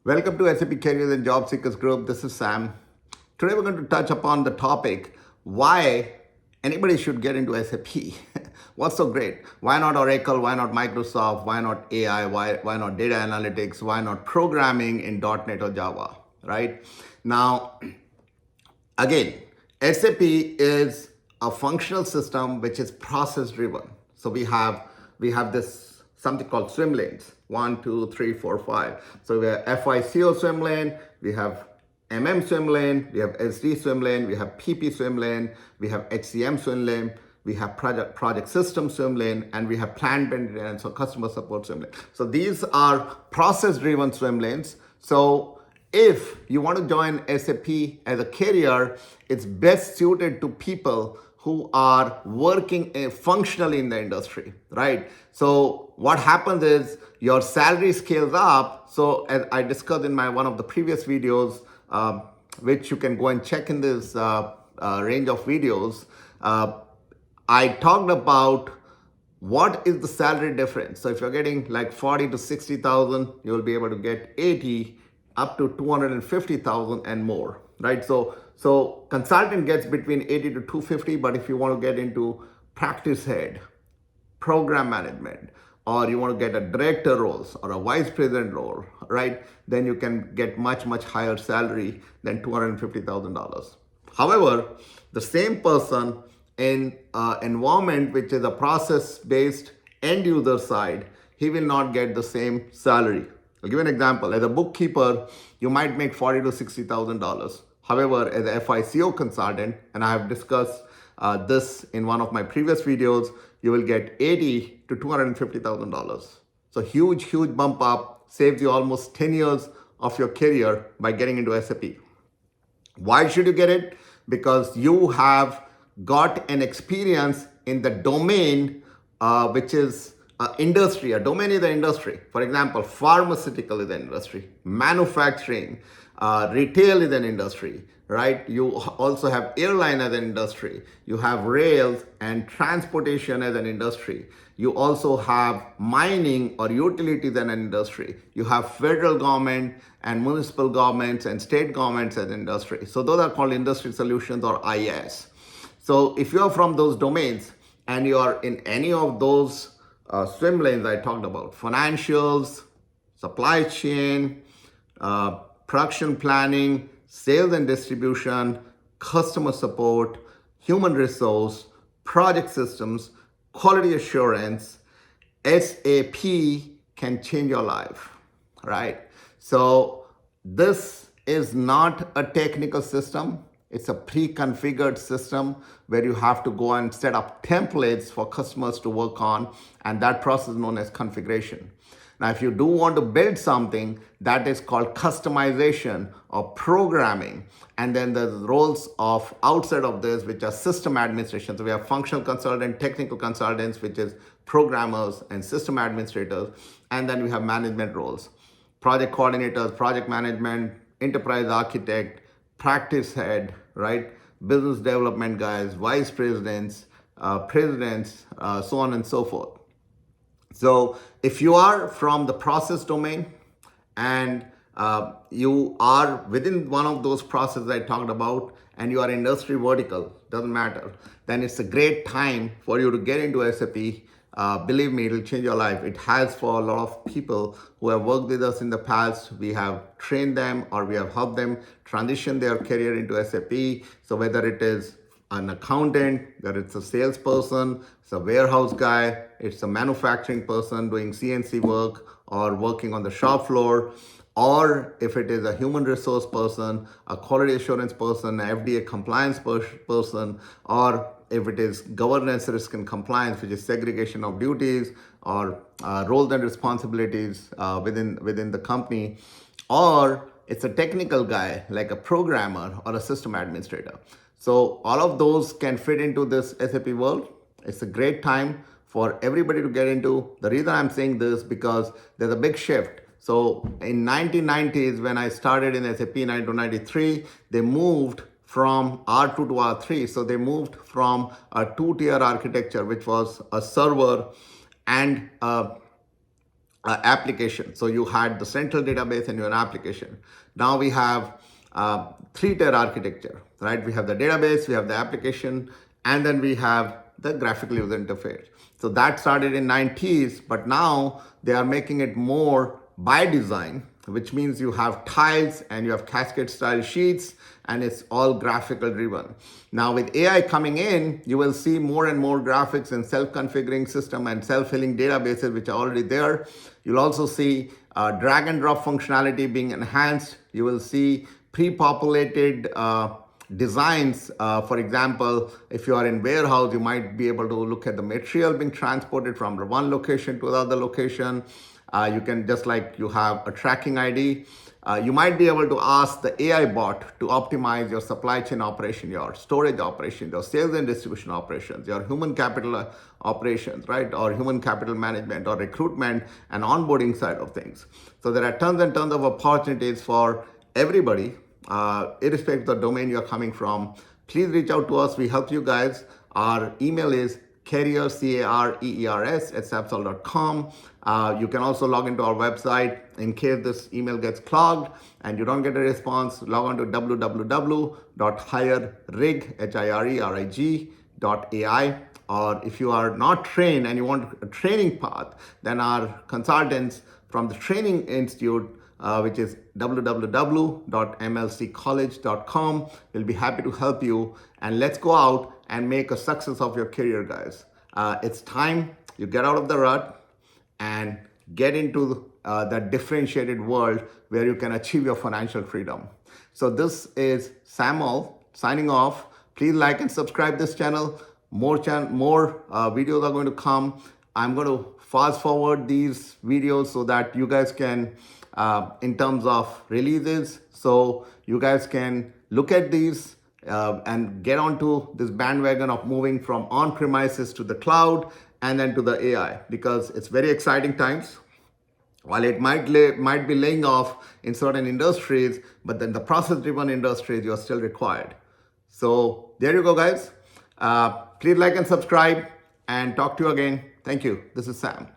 Welcome to SAP Careers and Job Seekers Group. This is Sam. Today we're going to touch upon the topic why anybody should get into SAP. What's so great? Why not Oracle? Why not Microsoft? Why not AI? Why not data analytics? Why not programming in .NET or Java? Right? Now, again, SAP is a functional system which is process driven. So we have this something called swim lanes. 1, 2, 3, 4, 5. So we have FICO swim lane, we have swim lane, we have SD swim lane, we have PP swim lane, we have HCM swim lane, we have project system swim lane, and we have plant maintenance, so customer support swim lane. So these are process driven swim lanes. So if you want to join SAP as a career, it's best suited to people who are working functionally in the industry, right? So what happens is your salary scales up. So as I discussed in one of the previous videos, which you can go and check in this range of videos, I talked about what is the salary difference. So if you're getting like 40 to 60,000, you will be able to get 80 up to 250,000 and more, right? So consultant gets between 80 to 250, but if you want to get into practice head, program management, or you want to get a director roles or a vice president role, right? Then you can get much higher salary than $250,000. However, the same person in environment which is a process-based end user side, he will not get the same salary. I'll give you an example. As a bookkeeper, you might make $40,000 to $60,000. However, as a FICO consultant, and I have discussed this in one of my previous videos, you will get $80,000 to $250,000. So huge bump up, saves you almost 10 years of your career by getting into SAP. Why should you get it? Because you have got an experience in the domain, which is industry. A domain is the industry. For example, pharmaceutical is an industry, manufacturing, retail is an industry, right? You also have airline as an industry. You have rails and transportation as an industry. You also have mining or utilities as an industry. You have federal government and municipal governments and state governments as an industry. So those are called industry solutions or IS. So if you're from those domains and you are in any of those swim lanes I talked about, financials, supply chain, production planning, sales and distribution, customer support, human resource, project systems, quality assurance, SAP can change your life, right? So this is not a technical system. It's a pre-configured system where you have to go and set up templates for customers to work on, and that process is known as configuration. Now, if you do want to build something, that is called customization or programming. And then there's roles of outside of this, which are system administration. So we have functional consultant, technical consultants, which is programmers and system administrators. And then we have management roles, project coordinators, project management, enterprise architect, practice head, right? Business development guys, vice presidents, presidents, so on and so forth. So if you are from the process domain and you are within one of those processes I talked about and you are industry vertical, doesn't matter, then it's a great time for you to get into SAP. Believe me, it'll change your life. It has for a lot of people who have worked with us in the past. We have trained them or we have helped them transition their career into SAP. So whether it is an accountant, whether it's a salesperson, it's a warehouse guy, it's a manufacturing person doing CNC work or working on the shop floor, or if it is a human resource person, a quality assurance person, an FDA compliance person, or if it is governance, risk and compliance, which is segregation of duties or roles and responsibilities within the company, or it's a technical guy like a programmer or a system administrator. So all of those can fit into this SAP world. It's a great time for everybody to get into. The reason I'm saying this because there's a big shift. So in 1990s, when I started in SAP 1993, they moved from R2 to R3. So they moved from a two-tier architecture, which was a server and application. So you had the central database and your application. Now we have three-tier architecture, right? We have the database, we have the application, and then we have the graphical user interface. So that started in 90s, but now they are making it more by design, which means you have tiles and you have cascade style sheets, and it's all graphical driven. Now with AI coming in, you will see more and more graphics and self-configuring system and self-healing databases which are already there. You'll also see drag and drop functionality being enhanced. You will see pre-populated designs. For example, if you are in warehouse, you might be able to look at the material being transported from one location to another location. You can, just like you have a tracking ID, you might be able to ask the AI bot to optimize your supply chain operation, your storage operation, your sales and distribution operations, your human capital operations, right? Or human capital management or recruitment and onboarding side of things. So there are tons and tons of opportunities for everybody, irrespective of the domain you're coming from. Please reach out to us. We help you guys. Our email is careers, careers @sapsol.com. You can also log into our website in case this email gets clogged and you don't get a response. Log on to www.hirerig.ai. Or if you are not trained and you want a training path, then our consultants from the Training Institute, which is www.mlccollege.com, will be happy to help you. And let's go out and make a success of your career, guys. It's time you get out of the rut and get into that differentiated world where you can achieve your financial freedom. So this is Samuel signing off. Please like and subscribe this channel. More videos are going to come. I'm going to fast forward these videos so that you guys can, in terms of releases, so you guys can look at these and get onto this bandwagon of moving from on-premises to the cloud and then to the AI, because it's very exciting times. While it might be laying off in certain industries, but then the process-driven industries, you're still required. So there you go, guys. Please like and subscribe, and talk to you again. Thank you. This is Sam.